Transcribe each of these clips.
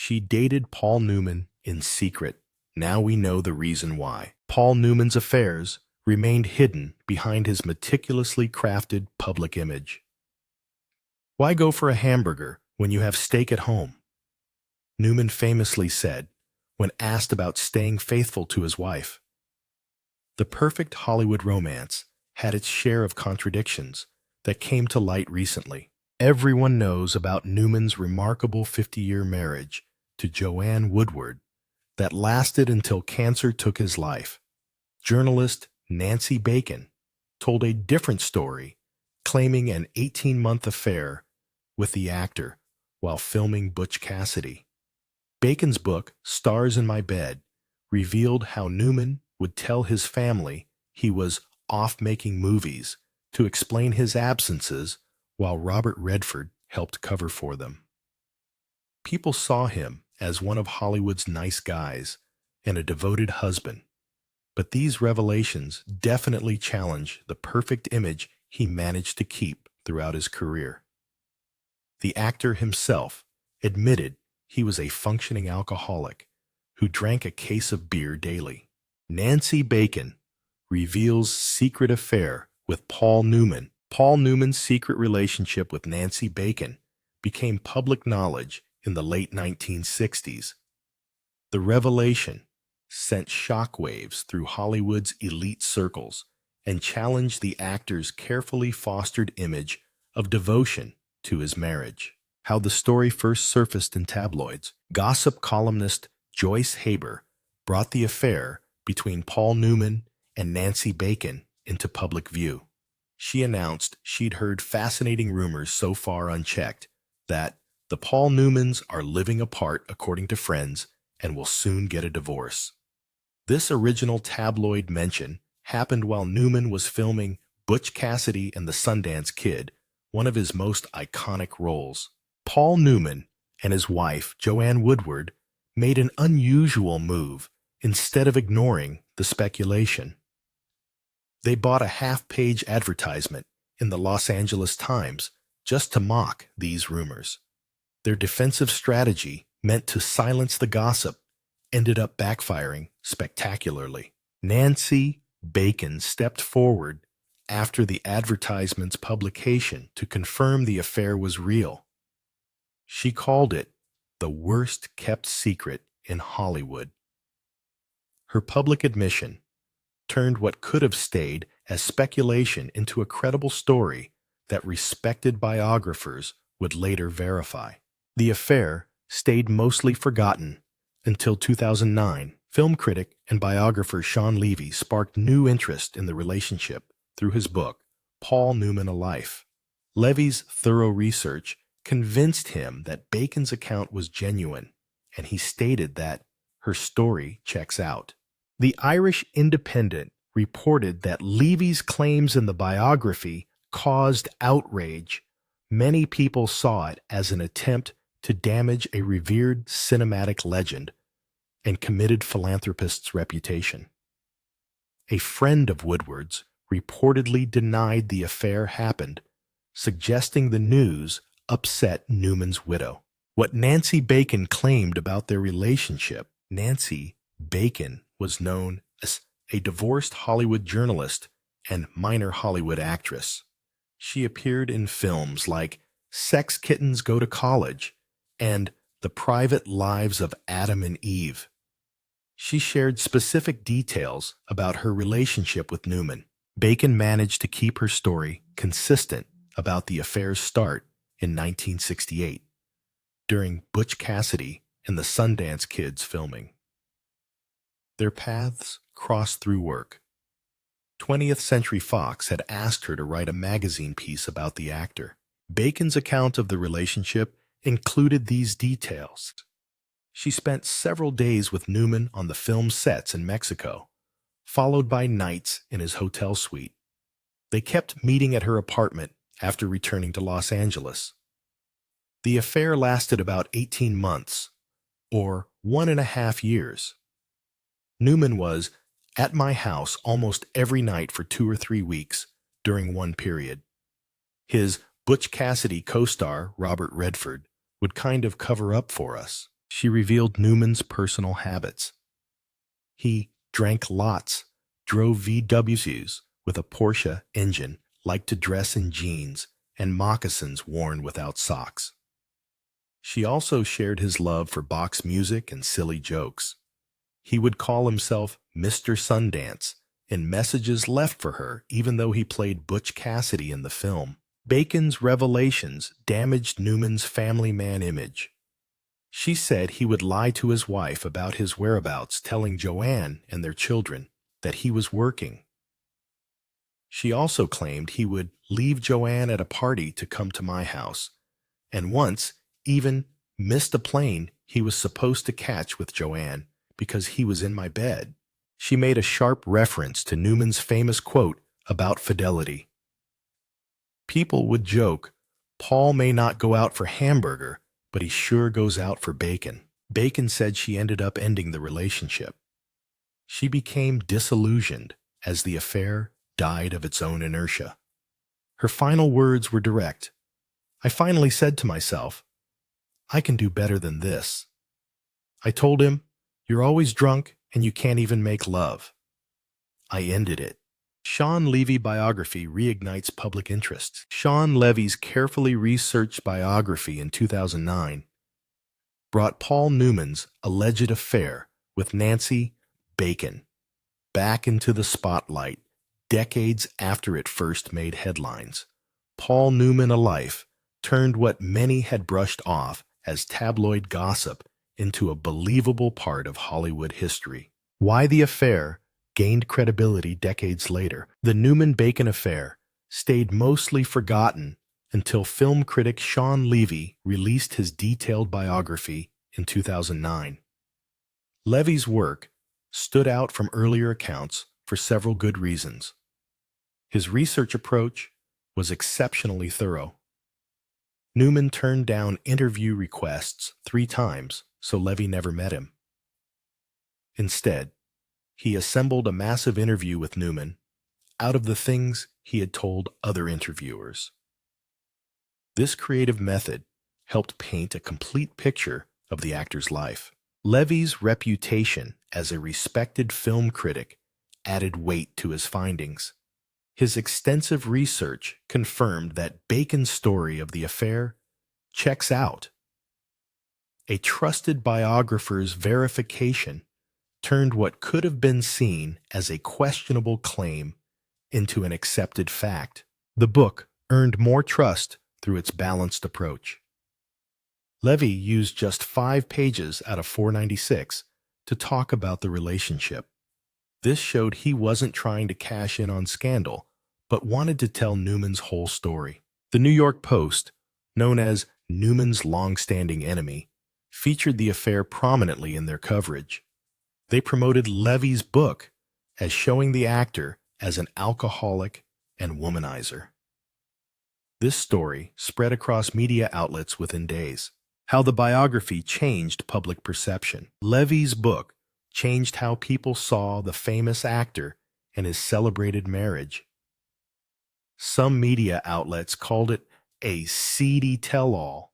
She dated Paul Newman in secret. Now we know the reason why. Paul Newman's affairs remained hidden behind his meticulously crafted public image. Why go for a hamburger when you have steak at home? Newman famously said when asked about staying faithful to his wife. The perfect Hollywood romance had its share of contradictions that came to light recently. Everyone knows about Newman's remarkable 50-year marriage to Joanne Woodward that lasted until cancer took his life. Journalist Nancy Bacon told a different story, claiming an 18-month affair with the actor while filming Butch Cassidy. Bacon's book, Stars in My Bed, revealed how Newman would tell his family he was off making movies to explain his absences while Robert Redford helped cover for them. People saw him as one of Hollywood's nice guys and a devoted husband, but these revelations definitely challenge the perfect image he managed to keep throughout his career. The actor himself admitted he was a functioning alcoholic who drank a case of beer daily. Nancy Bacon reveals secret affair with Paul Newman. Paul Newman's secret relationship with Nancy Bacon became public knowledge in the late 1960s. The revelation sent shockwaves through Hollywood's elite circles and challenged the actor's carefully fostered image of devotion to his marriage. How the story first surfaced in tabloids. Gossip columnist Joyce Haber brought the affair between Paul Newman and Nancy Bacon into public view. She announced she'd heard fascinating rumors so far unchecked that the Paul Newmans are living apart according to friends and will soon get a divorce. This original tabloid mention happened while Newman was filming Butch Cassidy and the Sundance Kid, one of his most iconic roles. Paul Newman and his wife, Joanne Woodward, made an unusual move instead of ignoring the speculation. They bought a half-page advertisement in the Los Angeles Times just to mock these rumors. Their defensive strategy, meant to silence the gossip, ended up backfiring spectacularly. Nancy Bacon stepped forward after the advertisement's publication to confirm the affair was real. She called it the worst-kept secret in Hollywood. Her public admission turned what could have stayed as speculation into a credible story that respected biographers would later verify. The affair stayed mostly forgotten until 2009. Film critic and biographer Sean Levy sparked new interest in the relationship through his book, Paul Newman: A Life. Levy's thorough research convinced him that Bacon's account was genuine, and he stated that her story checks out. The Irish Independent reported that Levy's claims in the biography caused outrage. Many people saw it as an attempt to damage a revered cinematic legend and committed philanthropist's reputation. A friend of Woodward's reportedly denied the affair happened, suggesting the news upset Newman's widow. What Nancy Bacon claimed about their relationship. Nancy Bacon was known as a divorced Hollywood journalist and minor Hollywood actress. She appeared in films like Sex Kittens Go to College and The Private Lives of Adam and Eve. She shared specific details about her relationship with Newman. Bacon managed to keep her story consistent about the affair's start in 1968, during Butch Cassidy and the Sundance Kid's filming. Their paths crossed through work. 20th Century Fox had asked her to write a magazine piece about the actor. Bacon's account of the relationship included these details. She spent several days with Newman on the film sets in Mexico, followed by nights in his hotel suite. They kept meeting at her apartment after returning to Los Angeles. The affair lasted about 18 months, or 1.5 years. Newman was at my house almost every night for 2 or 3 weeks during one period. His Butch Cassidy co-star, Robert Redford, would kind of cover up for us. She revealed Newman's personal habits. He drank lots, drove VWs with a Porsche engine, liked to dress in jeans, and moccasins worn without socks. She also shared his love for box music and silly jokes. He would call himself Mr. Sundance in messages left for her, even though he played Butch Cassidy in the film. Bacon's revelations damaged Newman's family man image. She said he would lie to his wife about his whereabouts, telling Joanne and their children that he was working. She also claimed he would leave Joanne at a party to come to my house, and once even missed a plane he was supposed to catch with Joanne because he was in my bed. She made a sharp reference to Newman's famous quote about fidelity. People would joke, "Paul may not go out for hamburger, but he sure goes out for bacon." Bacon said she ended up ending the relationship. She became disillusioned as the affair died of its own inertia. Her final words were direct. "I finally said to myself, I can do better than this." I told him, "You're always drunk and you can't even make love." I ended it. Sean Levy biography reignites public interest. Sean Levy's carefully researched biography in 2009 brought Paul Newman's alleged affair with Nancy Bacon back into the spotlight decades after it first made headlines. Paul Newman, a life, turned what many had brushed off as tabloid gossip into a believable part of Hollywood history. Why the affair gained credibility decades later. The Newman-Bacon affair stayed mostly forgotten until film critic Sean Levy released his detailed biography in 2009. Levy's work stood out from earlier accounts for several good reasons. His research approach was exceptionally thorough. Newman turned down interview requests 3 times, so Levy never met him. Instead, he assembled a massive interview with Newman out of the things he had told other interviewers. This creative method helped paint a complete picture of the actor's life. Levy's reputation as a respected film critic added weight to his findings. His extensive research confirmed that Bacon's story of the affair checks out. A trusted biographer's verification turned what could have been seen as a questionable claim into an accepted fact. The book earned more trust through its balanced approach. Levy used just 5 pages out of 496 to talk about the relationship. This showed he wasn't trying to cash in on scandal, but wanted to tell Newman's whole story. The New York Post, known as Newman's long-standing enemy, featured the affair prominently in their coverage. They promoted Levy's book as showing the actor as an alcoholic and womanizer. This story spread across media outlets within days. How the biography changed public perception. Levy's book changed how people saw the famous actor and his celebrated marriage. Some media outlets called it a seedy tell-all,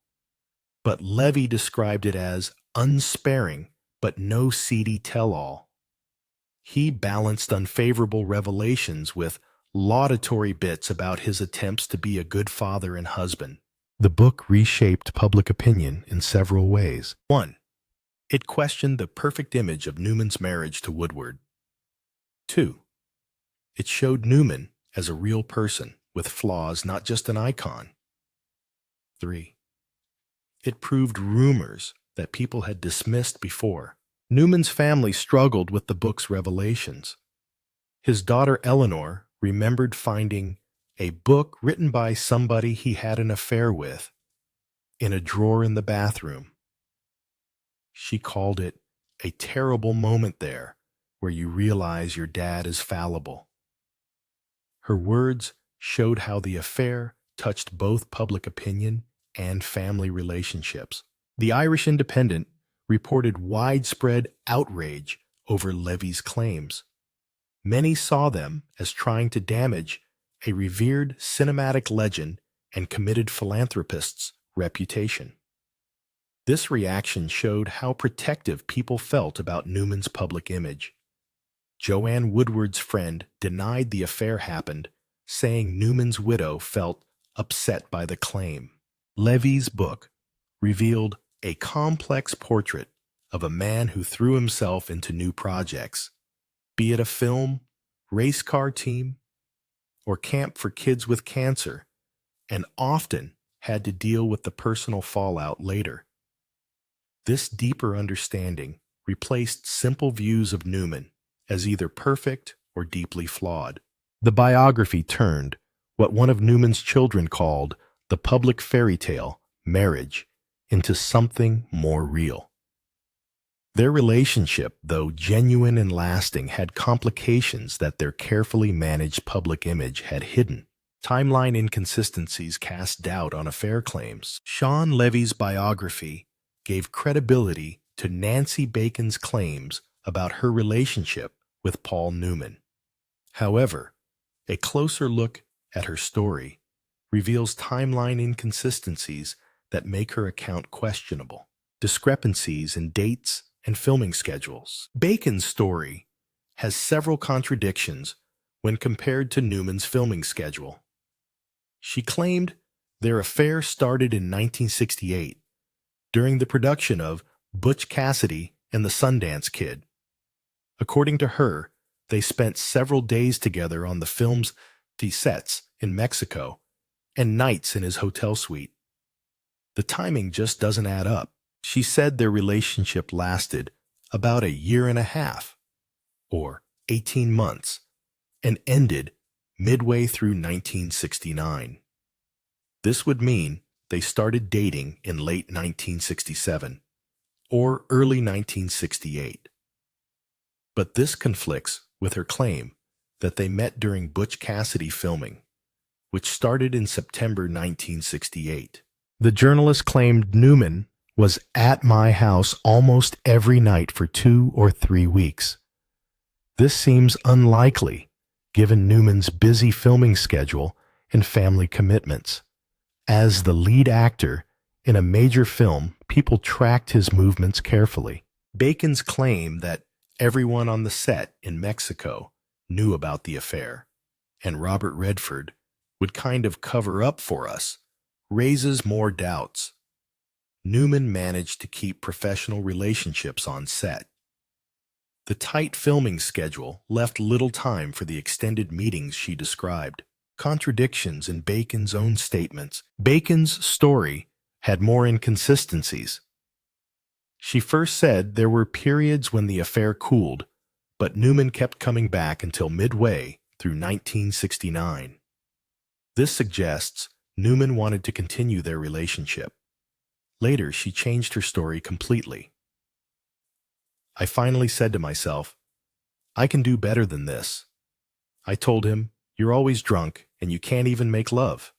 but Levy described it as unsparing but no seedy tell-all. He balanced unfavorable revelations with laudatory bits about his attempts to be a good father and husband. The book reshaped public opinion in several ways. 1. It questioned the perfect image of Newman's marriage to Woodward. 2. It showed Newman as a real person with flaws, not just an icon. 3. It proved rumors that people had dismissed before. Newman's family struggled with the book's revelations. His daughter Eleanor remembered finding a book written by somebody he had an affair with in a drawer in the bathroom. She called it a terrible moment there where you realize your dad is fallible. Her words showed how the affair touched both public opinion and family relationships. The Irish Independent reported widespread outrage over Levy's claims. Many saw them as trying to damage a revered cinematic legend and committed philanthropist's reputation. This reaction showed how protective people felt about Newman's public image. Joanne Woodward's friend denied the affair happened, saying Newman's widow felt upset by the claim. Levy's book revealed a complex portrait of a man who threw himself into new projects, be it a film, race car team, or camp for kids with cancer, and often had to deal with the personal fallout later. This deeper understanding replaced simple views of Newman as either perfect or deeply flawed. The biography turned what one of Newman's children called the public fairy tale, marriage, into something more real. Their relationship, though genuine and lasting, had complications that their carefully managed public image had hidden. Timeline inconsistencies cast doubt on affair claims. Sean Levy's biography gave credibility to Nancy Bacon's claims about her relationship with Paul Newman. However, a closer look at her story reveals timeline inconsistencies that make her account questionable. Discrepancies in dates and filming schedules. Bacon's story has several contradictions when compared to Newman's filming schedule. She claimed their affair started in 1968 during the production of Butch Cassidy and the Sundance Kid. According to her, they spent several days together on the film's sets in Mexico and nights in his hotel suite. The timing just doesn't add up. She said their relationship lasted about a year and a half, or 18 months, and ended midway through 1969. This would mean they started dating in late 1967 or early 1968. But this conflicts with her claim that they met during Butch Cassidy filming, which started in September 1968. The journalist claimed Newman was at my house almost every night for 2 or 3 weeks. This seems unlikely, given Newman's busy filming schedule and family commitments. As the lead actor in a major film, people tracked his movements carefully. Bacon's claim that everyone on the set in Mexico knew about the affair, and Robert Redford would kind of cover up for us, raises more doubts. Newman managed to keep professional relationships on set. The tight filming schedule left little time for the extended meetings she described. Contradictions in Bacon's own statements. Bacon's story had more inconsistencies. She first said there were periods when the affair cooled, but Newman kept coming back until midway through 1969. This suggests Newman wanted to continue their relationship. Later, she changed her story completely. I finally said to myself, I can do better than this. I told him, you're always drunk and you can't even make love.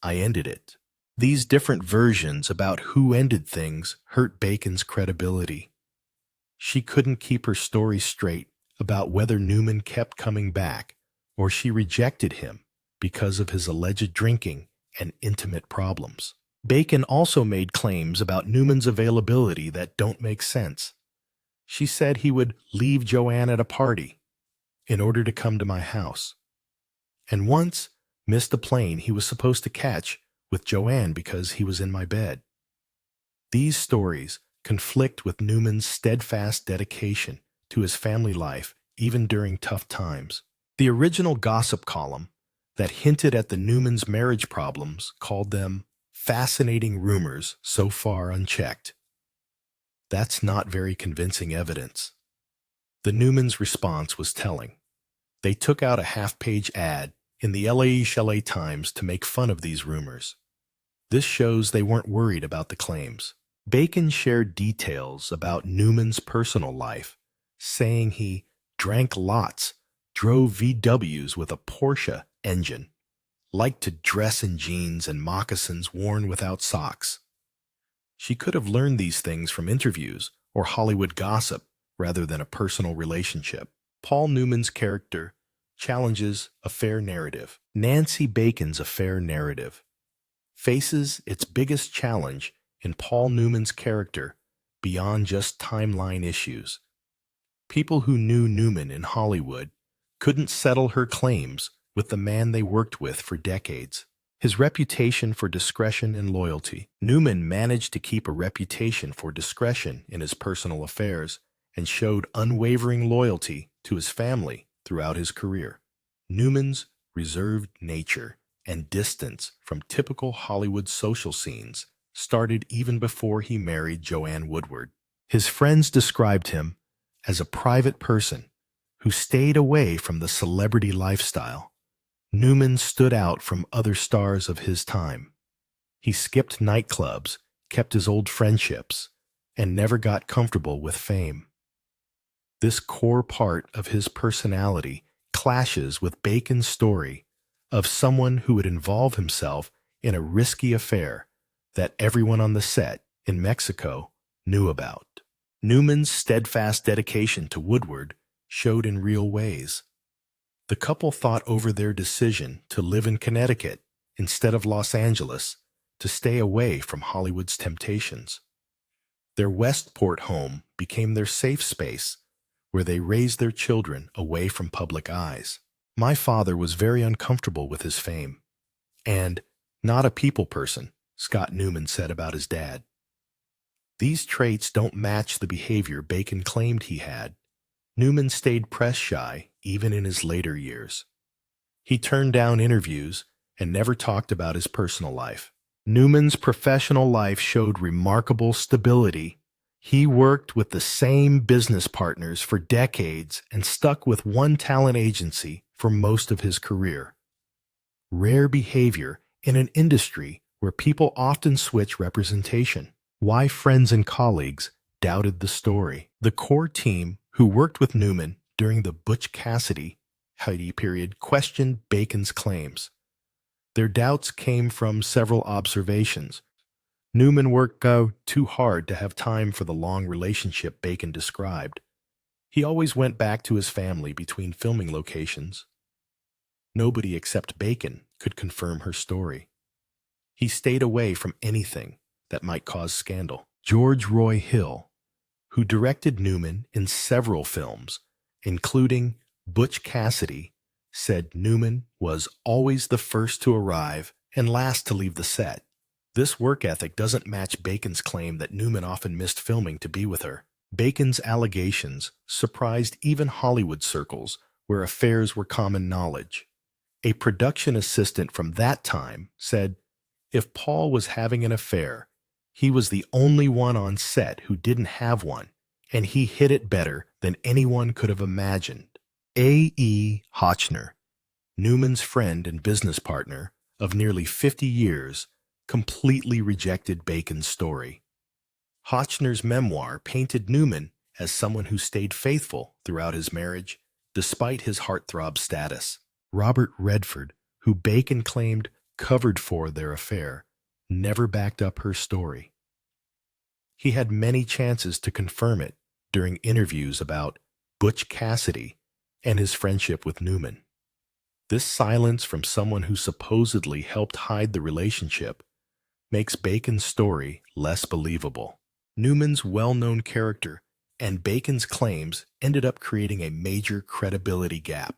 I ended it. These different versions about who ended things hurt Bacon's credibility. She couldn't keep her story straight about whether Newman kept coming back or she rejected him because of his alleged drinking and intimate problems. Bacon also made claims about Newman's availability that don't make sense. She said he would leave Joanne at a party in order to come to my house, and once missed a plane he was supposed to catch with Joanne because he was in my bed. These stories conflict with Newman's steadfast dedication to his family life even during tough times. The original gossip column that hinted at the Newmans' marriage problems called them fascinating rumors so far unchecked. That's not very convincing evidence. The Newmans' response was telling. They took out a half-page ad in the LA Times to make fun of these rumors. This shows they weren't worried about the claims. Bacon shared details about Newman's personal life, saying he drank lots, drove VWs with a Porsche engine, liked to dress in jeans and moccasins worn without socks. She could have learned these things from interviews or Hollywood gossip rather than a personal relationship. Paul Newman's character challenges affair narrative. Nancy Bacon's affair narrative faces its biggest challenge in Paul Newman's character beyond just timeline issues. People who knew Newman in Hollywood couldn't settle her claims with the man they worked with for decades. His reputation for discretion and loyalty. Newman managed to keep a reputation for discretion in his personal affairs and showed unwavering loyalty to his family throughout his career. Newman's reserved nature and distance from typical Hollywood social scenes started even before he married Joanne Woodward. His friends described him as a private person who stayed away from the celebrity lifestyle. Newman stood out from other stars of his time. He skipped nightclubs, kept his old friendships, and never got comfortable with fame. This core part of his personality clashes with Bacon's story of someone who would involve himself in a risky affair that everyone on the set in Mexico knew about. Newman's steadfast dedication to Woodward showed in real ways. The couple thought over their decision to live in Connecticut instead of Los Angeles to stay away from Hollywood's temptations. Their Westport home became their safe space where they raised their children away from public eyes. My father was very uncomfortable with his fame and not a people person, Scott Newman said about his dad. These traits don't match the behavior Bacon claimed he had. Newman stayed press shy even in his later years. He turned down interviews and never talked about his personal life. Newman's professional life showed remarkable stability. He worked with the same business partners for decades and stuck with one talent agency for most of his career. Rare behavior in an industry where people often switch representation. Why friends and colleagues doubted the story. The core team who worked with Newman during the Butch Cassidy period questioned Bacon's claims. Their doubts came from several observations. Newman worked too hard to have time for the long relationship Bacon described. He always went back to his family between filming locations. Nobody except Bacon could confirm her story. He stayed away from anything that might cause scandal. George Roy Hill, who directed Newman in several films, including Butch Cassidy, said Newman was always the first to arrive and last to leave the set. This work ethic doesn't match Bacon's claim that Newman often missed filming to be with her. Bacon's allegations surprised even Hollywood circles where affairs were common knowledge. A production assistant from that time said, if Paul was having an affair, he was the only one on set who didn't have one, and he hid it better than anyone could have imagined. A.E. Hotchner, Newman's friend and business partner of nearly 50 years, completely rejected Bacon's story. Hotchner's memoir painted Newman as someone who stayed faithful throughout his marriage, despite his heartthrob status. Robert Redford, who Bacon claimed covered for their affair, never backed up her story. He had many chances to confirm it during interviews about Butch Cassidy and his friendship with Newman. This silence from someone who supposedly helped hide the relationship makes Bacon's story less believable. Newman's well-known character and Bacon's claims ended up creating a major credibility gap.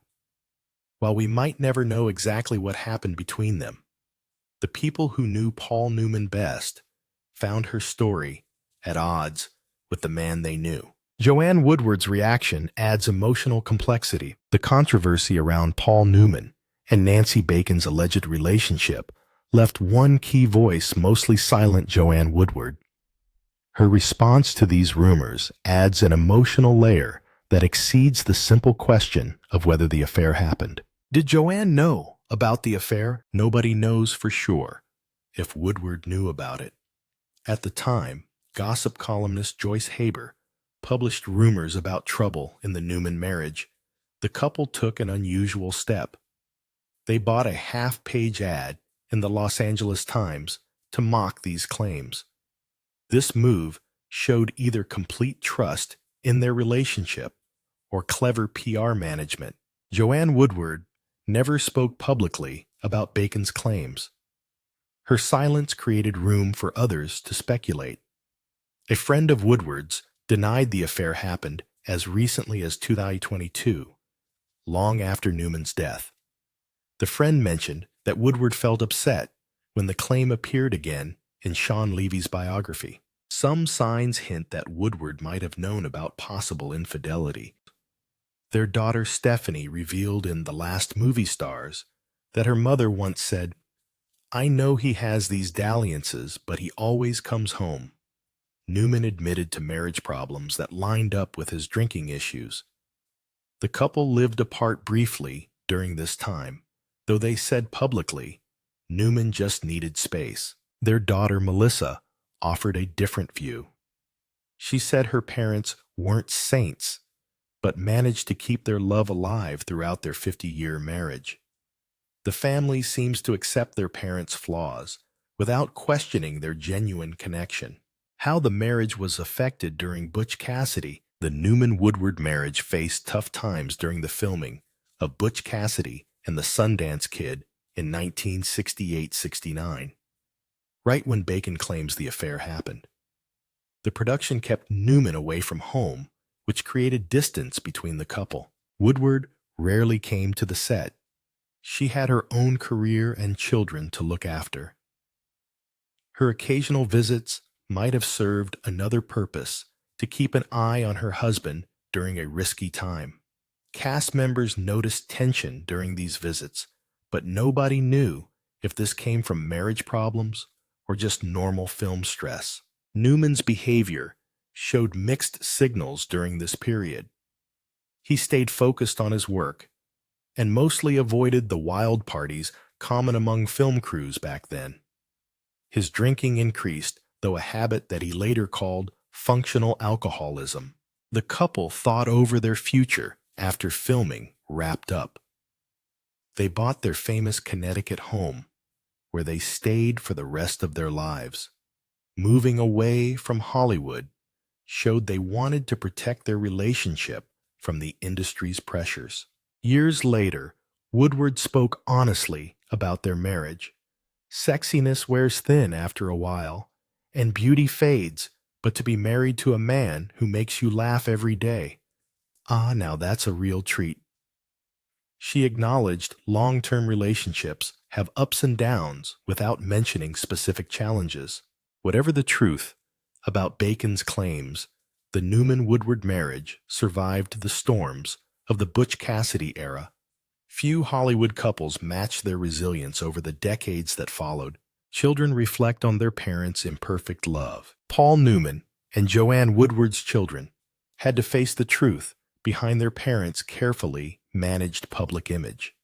While we might never know exactly what happened between them, the people who knew Paul Newman best found her story at odds with the man they knew. Joanne Woodward's reaction adds emotional complexity. The controversy around Paul Newman and Nancy Bacon's alleged relationship left one key voice mostly silent: Joanne Woodward. Her response to these rumors adds an emotional layer that exceeds the simple question of whether the affair happened. Did Joanne know about the affair? Nobody knows for sure if Woodward knew about it. At the time, gossip columnist Joyce Haber published rumors about trouble in the Newman marriage. The couple took an unusual step. They bought a half-page ad in the Los Angeles Times to mock these claims. This move showed either complete trust in their relationship or clever PR management. Joanne Woodward never spoke publicly about Bacon's claims. Her silence created room for others to speculate. A friend of Woodward's denied the affair happened as recently as 2022, long after Newman's death. The friend mentioned that Woodward felt upset when the claim appeared again in Sean Levy's biography. Some signs hint that Woodward might have known about possible infidelity. Their daughter Stephanie revealed in The Last Movie Stars that her mother once said, "I know he has these dalliances, but he always comes home." Newman admitted to marriage problems that lined up with his drinking issues. The couple lived apart briefly during this time, though they said publicly Newman just needed space. Their daughter Melissa offered a different view. She said her parents weren't saints, but managed to keep their love alive throughout their 50-year marriage. The family seems to accept their parents' flaws without questioning their genuine connection. How the marriage was affected during Butch Cassidy. The Newman-Woodward marriage faced tough times during the filming of Butch Cassidy and the Sundance Kid in 1968-69, right when Bacon claims the affair happened. The production kept Newman away from home, which created distance between the couple. Woodward rarely came to the set. She had her own career and children to look after. Her occasional visits might have served another purpose, to keep an eye on her husband during a risky time. Cast members noticed tension during these visits, but nobody knew if this came from marriage problems or just normal film stress. Newman's behavior showed mixed signals during this period. He stayed focused on his work and mostly avoided the wild parties common among film crews back then. His drinking increased, though a habit that he later called functional alcoholism. The couple thought over their future after filming wrapped up. They bought their famous Connecticut home, where they stayed for the rest of their lives. Moving away from Hollywood showed they wanted to protect their relationship from the industry's pressures. Years later, Woodward spoke honestly about their marriage. Sexiness wears thin after a while, and beauty fades, but to be married to a man who makes you laugh every day, now that's a real treat. She acknowledged long-term relationships have ups and downs without mentioning specific challenges. Whatever the truth about Bacon's claims, the Newman-Woodward marriage survived the storms of the Butch Cassidy era. Few Hollywood couples matched their resilience over the decades that followed. Children reflect on their parents' imperfect love. Paul Newman and Joanne Woodward's children had to face the truth behind their parents' carefully managed public image.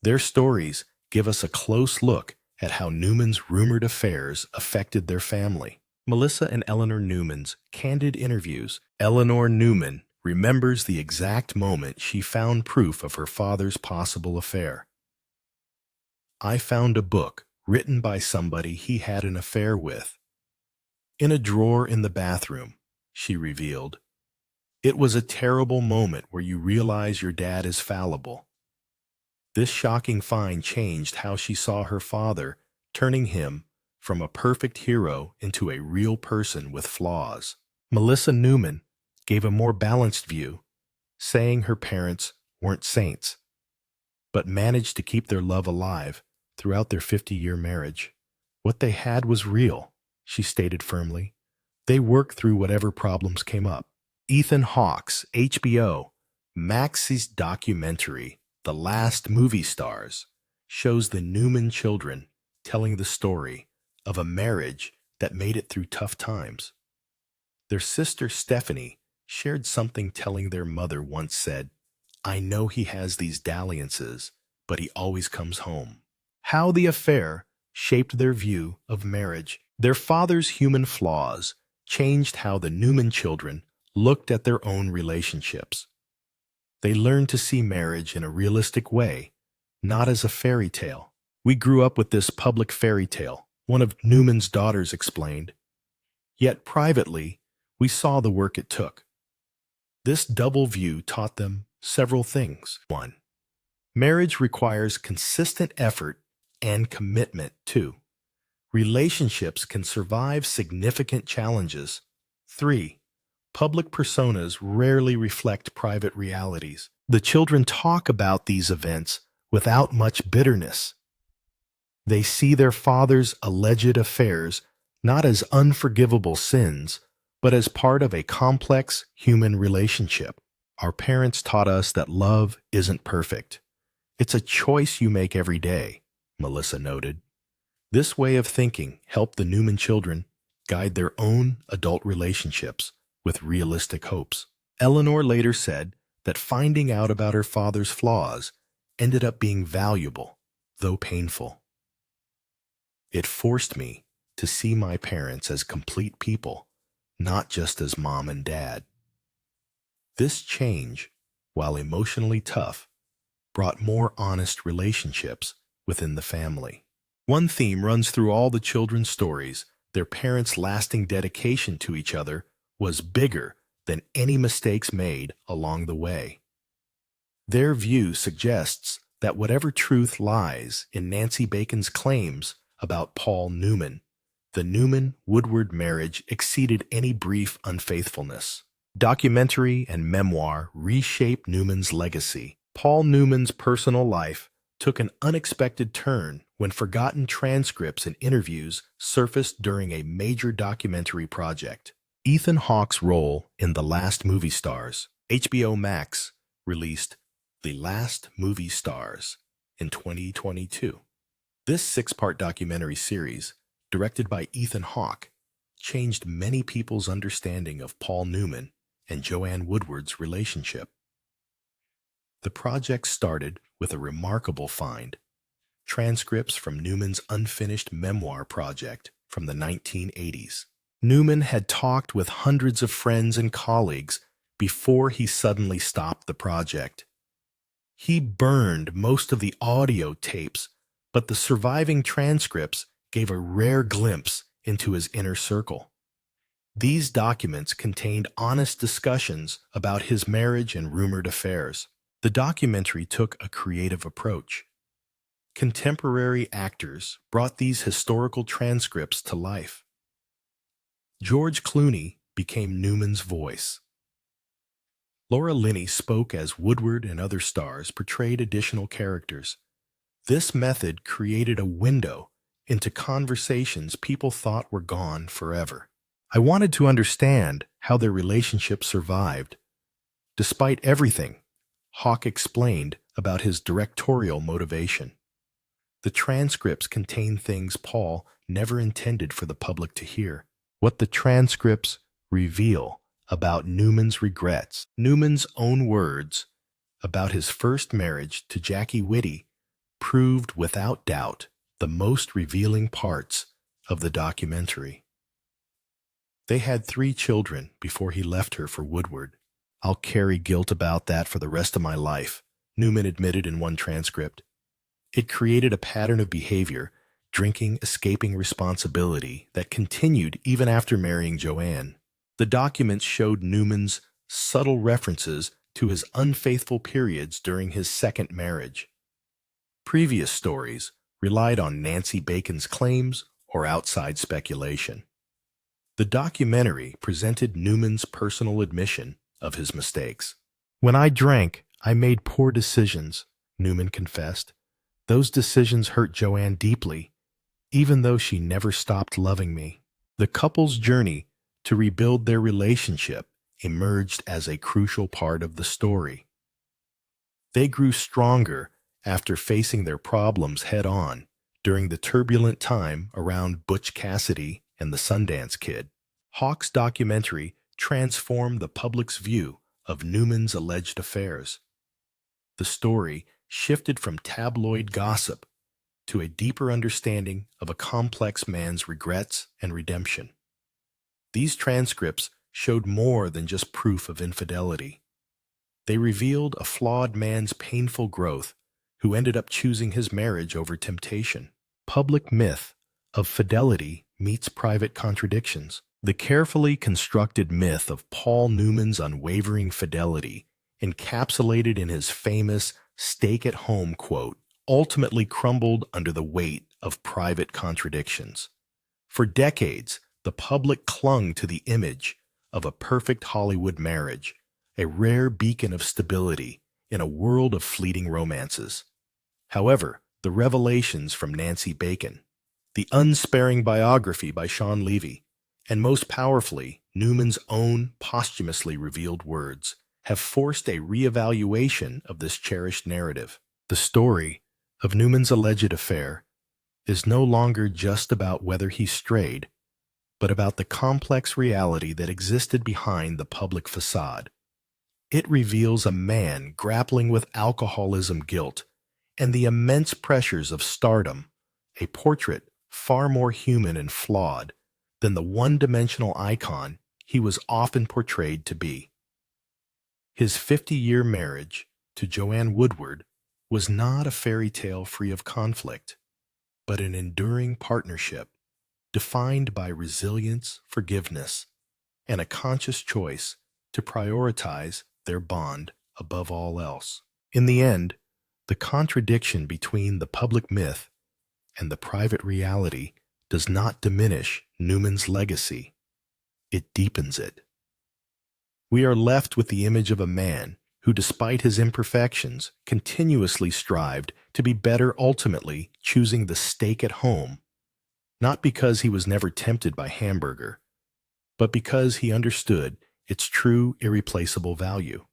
Their stories give us a close look at how Newman's rumored affairs affected their family. Melissa and Eleanor Newman's candid interviews. Eleanor Newman remembers the exact moment she found proof of her father's possible affair. "I found a book written by somebody he had an affair with in a drawer in the bathroom," she revealed. "It was a terrible moment where you realize your dad is fallible." This shocking find changed how she saw her father, turning him from a perfect hero into a real person with flaws. Melissa Newman gave a more balanced view, saying her parents weren't saints, but managed to keep their love alive throughout their 50-year marriage. What they had was real, she stated firmly. They worked through whatever problems came up. Ethan Hawke's HBO Max's documentary, The Last Movie Stars, shows the Newman children telling the story of a marriage that made it through tough times. Their sister Stephanie shared something, telling their mother once said, "I know he has these dalliances, but he always comes home." How the affair shaped their view of marriage. Their father's human flaws changed how the Newman children looked at their own relationships. They learned to see marriage in a realistic way, not as a fairy tale. "We grew up with this public fairy tale," one of Newman's daughters explained. "Yet privately, we saw the work it took." This double view taught them several things. 1. Marriage requires consistent effort and commitment. 2. Relationships can survive significant challenges. 3. Public personas rarely reflect private realities. The children talk about these events without much bitterness. They see their father's alleged affairs not as unforgivable sins, but as part of a complex human relationship. Our parents taught us that love isn't perfect. It's a choice you make every day, Melissa noted. This way of thinking helped the Newman children guide their own adult relationships with realistic hopes. Eleanor later said that finding out about her father's flaws ended up being valuable, though painful. It forced me to see my parents as complete people, not just as mom and dad. This change, while emotionally tough, brought more honest relationships within the family. One theme runs through all the children's stories. Their parents' lasting dedication to each other was bigger than any mistakes made along the way. Their view suggests that whatever truth lies in Nancy Bacon's claims about Paul Newman, the Newman-Woodward marriage exceeded any brief unfaithfulness. Documentary and memoir reshape Newman's legacy. Paul Newman's personal life took an unexpected turn when forgotten transcripts and interviews surfaced during a major documentary project. Ethan Hawke's role in The Last Movie Stars. HBO Max released The Last Movie Stars in 2022. This 6-part documentary series, directed by Ethan Hawke, changed many people's understanding of Paul Newman and Joanne Woodward's relationship. The project started with a remarkable find: transcripts from Newman's unfinished memoir project from the 1980s. Newman had talked with hundreds of friends and colleagues before he suddenly stopped the project. He burned most of the audio tapes, but the surviving transcripts gave a rare glimpse into his inner circle. These documents contained honest discussions about his marriage and rumored affairs. The documentary took a creative approach. Contemporary actors brought these historical transcripts to life. George Clooney became Newman's voice. Laura Linney spoke as Woodward, and other stars portrayed additional characters. This method created a window into conversations people thought were gone forever. I wanted to understand how their relationship survived. Despite everything, Hawke explained about his directorial motivation. The transcripts contain things Paul never intended for the public to hear. What the transcripts reveal about Newman's regrets, Newman's own words about his first marriage to Jackie Whitty, proved without doubt the most revealing parts of the documentary. They had 3 children before he left her for Woodward. "I'll carry guilt about that for the rest of my life," Newman admitted in one transcript. It created a pattern of behavior, drinking, escaping responsibility, that continued even after marrying Joanne. The documents showed Newman's subtle references to his unfaithful periods during his second marriage. Previous stories relied on Nancy Bacon's claims or outside speculation. The documentary presented Newman's personal admission of his mistakes. "When I drank, I made poor decisions," Newman confessed. "Those decisions hurt Joanne deeply, even though she never stopped loving me." The couple's journey to rebuild their relationship emerged as a crucial part of the story. They grew stronger after facing their problems head-on during the turbulent time around Butch Cassidy and the Sundance Kid. Hawke's documentary transformed the public's view of Newman's alleged affairs. The story shifted from tabloid gossip to a deeper understanding of a complex man's regrets and redemption. These transcripts showed more than just proof of infidelity. They revealed a flawed man's painful growth who ended up choosing his marriage over temptation. Public myth of fidelity meets private contradictions. The carefully constructed myth of Paul Newman's unwavering fidelity, encapsulated in his famous "stake-at-home" quote, ultimately crumbled under the weight of private contradictions. For decades, the public clung to the image of a perfect Hollywood marriage, a rare beacon of stability in a world of fleeting romances. However, the revelations from Nancy Bacon, the unsparing biography by Sean Levy, and most powerfully, Newman's own posthumously revealed words, have forced a reevaluation of this cherished narrative. The story of Newman's alleged affair is no longer just about whether he strayed, but about the complex reality that existed behind the public facade. It reveals a man grappling with alcoholism guilt and the immense pressures of stardom, a portrait far more human and flawed than the one-dimensional icon he was often portrayed to be. His 50-year marriage to Joanne Woodward was not a fairy tale free of conflict, but an enduring partnership defined by resilience, forgiveness, and a conscious choice to prioritize their bond above all else. In the end, the contradiction between the public myth and the private reality does not diminish Newman's legacy. It deepens it. We are left with the image of a man who, despite his imperfections, continuously strived to be better, ultimately choosing the steak at home, not because he was never tempted by hamburger, but because he understood its true, irreplaceable value.